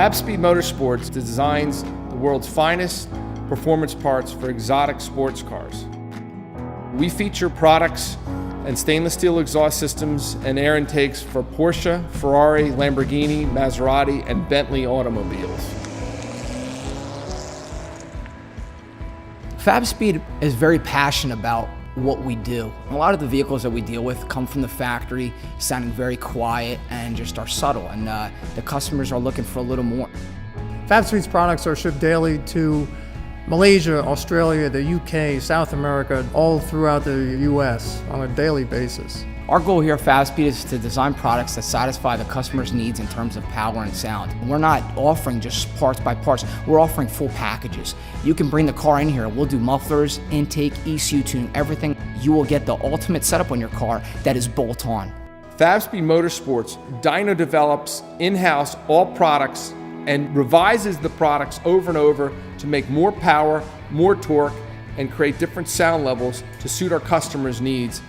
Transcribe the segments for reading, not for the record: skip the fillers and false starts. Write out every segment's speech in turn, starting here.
Fabspeed Motorsport designs the world's finest performance parts for exotic sports cars. We feature products and stainless steel exhaust systems and air intakes for Porsche, Ferrari, Lamborghini, Maserati, and Bentley automobiles. Fabspeed is very passionate about what we do. A lot of the vehicles that we deal with come from the factory, sounding very quiet and just are subtle, and the customers are looking for a little more. Fabspeed's products are shipped daily to Malaysia, Australia, the UK, South America, all throughout the US on a daily basis. Our goal here at Fabspeed is to design products that satisfy the customer's needs in terms of power and sound. We're not offering just parts by parts, we're offering full packages. You can bring the car in here, we'll do mufflers, intake, ECU tuning, everything. You will get the ultimate setup on your car that is bolt-on. Fabspeed Motorsport's Dyno develops in-house all products and revises the products over and over to make more power, more torque, and create different sound levels to suit our customers' needs.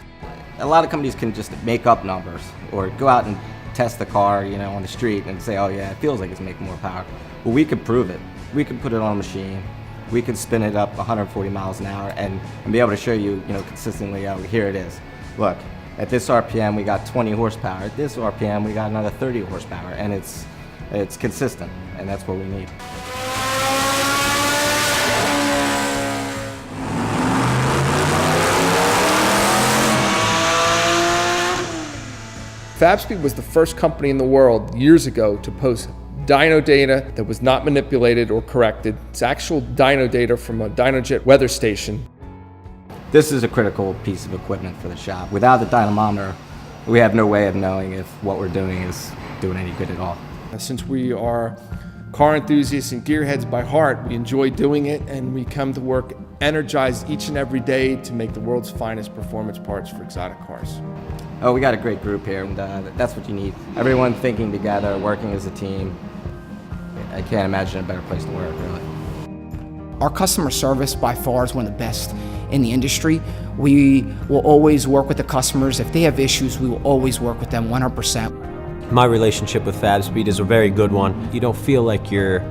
A lot of companies can just make up numbers or go out and test the car, on the street and say, oh yeah, it feels like it's making more power. Well, we could prove it. We could put it on a machine. We could spin it up 140 miles an hour and be able to show you, consistently, here it is. Look, at this RPM we got 20 horsepower. At this RPM we got another 30 horsepower, and it's consistent, and that's what we need. Fabspeed was the first company in the world years ago to post dyno data that was not manipulated or corrected. It's actual dyno data from a dynojet weather station. This is a critical piece of equipment for the shop. Without the dynamometer, we have no way of knowing if what we're doing is doing any good at all. Since we are car enthusiasts and gearheads by heart, we enjoy doing it, and we come to work energized each and every day to make the world's finest performance parts for exotic cars. Oh, we got a great group here, and that's what you need. Everyone thinking together, working as a team. I can't imagine a better place to work, really. Our customer service by far is one of the best in the industry. We will always work with the customers. If they have issues, we will always work with them 100%. My relationship with Fabspeed is a very good one. You don't feel like you're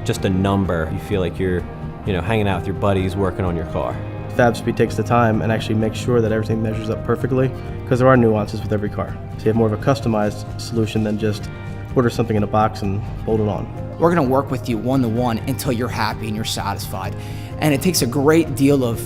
just a number. You feel like you're, hanging out with your buddies, working on your car. Fabspeed takes the time and actually makes sure that everything measures up perfectly, because there are nuances with every car. So you have more of a customized solution than just order something in a box and bolt it on. We're going to work with you one-to-one until you're happy and you're satisfied. And it takes a great deal of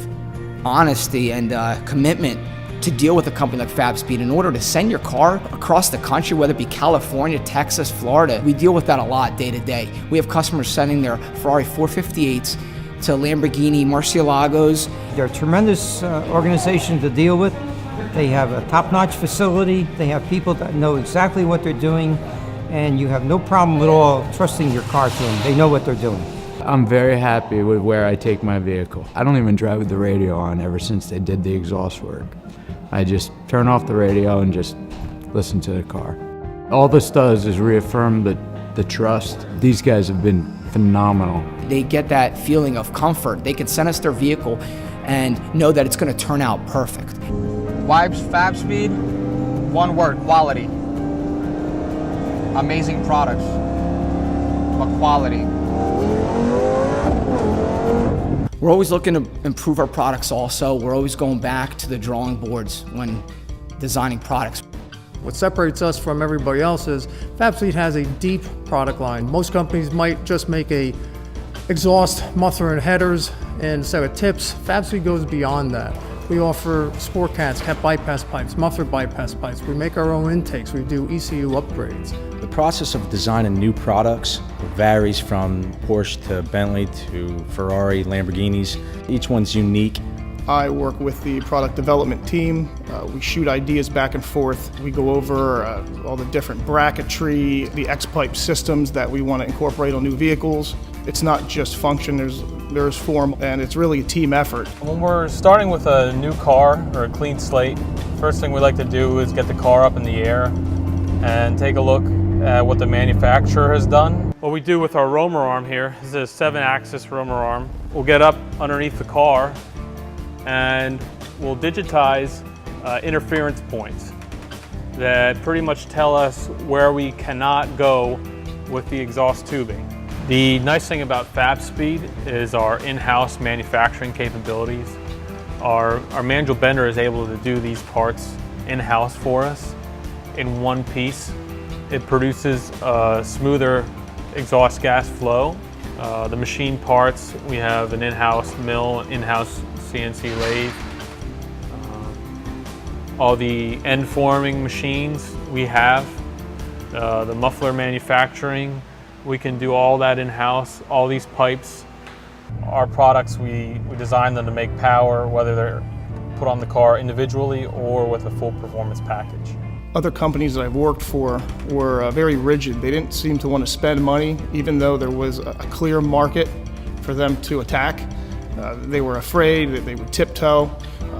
honesty and commitment to deal with a company like Fabspeed in order to send your car across the country, whether it be California, Texas, Florida. We deal with that a lot day to day. We have customers sending their Ferrari 458s to Lamborghini Murcielagos. They're a tremendous organization to deal with. They have a top-notch facility. They have people that know exactly what they're doing, and you have no problem at all trusting your car to them. They know what they're doing. I'm very happy with where I take my vehicle. I don't even drive with the radio on ever since they did the exhaust work. I just turn off the radio and just listen to the car. All this does is reaffirm the trust. These guys have been phenomenal. They get that feeling of comfort. They can send us their vehicle and know that it's going to turn out perfect. Why Fabspeed? One word: quality. Amazing products, but quality. We're always looking to improve our products also. We're always going back to the drawing boards when designing products. What separates us from everybody else is Fabspeed has a deep product line. Most companies might just make a exhaust, muffler, and headers and a set of tips. Fabspeed goes beyond that. We offer sport cats, cat bypass pipes, muffler bypass pipes. We make our own intakes. We do ECU upgrades. The process of designing new products varies from Porsche to Bentley to Ferrari, Lamborghinis. Each one's unique. I work with the product development team. We shoot ideas back and forth. We go over all the different bracketry, the X-pipe systems that we want to incorporate on new vehicles. It's not just function, there's form, and it's really a team effort. When we're starting with a new car or a clean slate, first thing we like to do is get the car up in the air and take a look at what the manufacturer has done. What we do with our roamer arm here is a 7-axis roamer arm. We'll get up underneath the car and we'll digitize interference points that pretty much tell us where we cannot go with the exhaust tubing. The nice thing about Fabspeed is our in-house manufacturing capabilities. Our manual bender is able to do these parts in-house for us in one piece. It produces a smoother exhaust gas flow. The machine parts, we have an in-house mill, in-house CNC lathe. All the end forming machines we have, the muffler manufacturing, we can do all that in-house, all these pipes. Our products, we design them to make power, whether they're put on the car individually or with a full performance package. Other companies that I've worked for were very rigid. They didn't seem to want to spend money, even though there was a clear market for them to attack. They were afraid that they would tiptoe.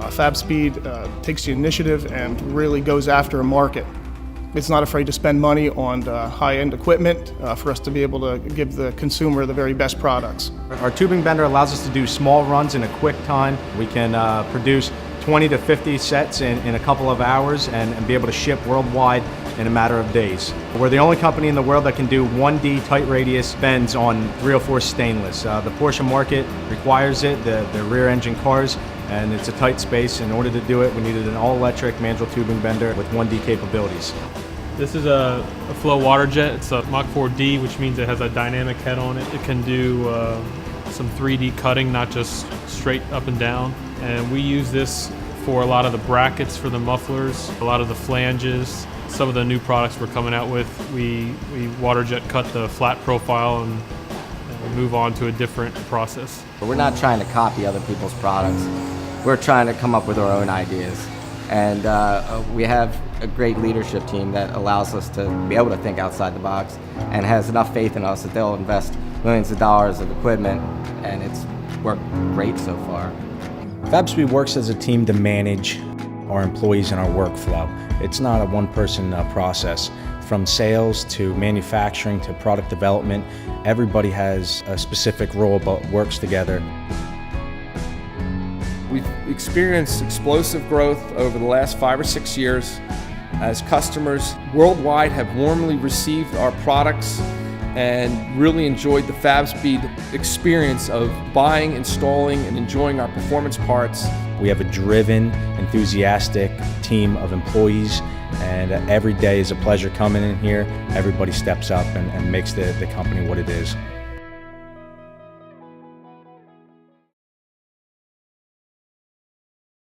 Fabspeed takes the initiative and really goes after a market. It's not afraid to spend money on high-end equipment for us to be able to give the consumer the very best products. Our tubing bender allows us to do small runs in a quick time. We can produce 20 to 50 sets in a couple of hours and be able to ship worldwide in a matter of days. We're the only company in the world that can do 1D tight radius bends on 304 stainless. The Porsche market requires it, the rear engine cars, and it's a tight space. In order to do it, we needed an all-electric manual tubing bender with 1D capabilities. This is a flow water jet. It's a Mach 4D, which means it has a dynamic head on it. It can do some 3D cutting, not just straight up and down. And we use this for a lot of the brackets for the mufflers, a lot of the flanges. Some of the new products we're coming out with, we water jet cut the flat profile and move on to a different process. We're not trying to copy other people's products. We're trying to come up with our own ideas. And we have a great leadership team that allows us to be able to think outside the box and has enough faith in us that they'll invest millions of dollars of equipment, and it's worked great so far. Fabspeed works as a team to manage our employees and our workflow. It's not a one-person process. From sales to manufacturing to product development, everybody has a specific role but works together. We've experienced explosive growth over the last 5 or 6 years as customers worldwide have warmly received our products and really enjoyed the Fabspeed experience of buying, installing, and enjoying our performance parts. We have a driven, enthusiastic team of employees, and every day is a pleasure coming in here. Everybody steps up and makes the company what it is.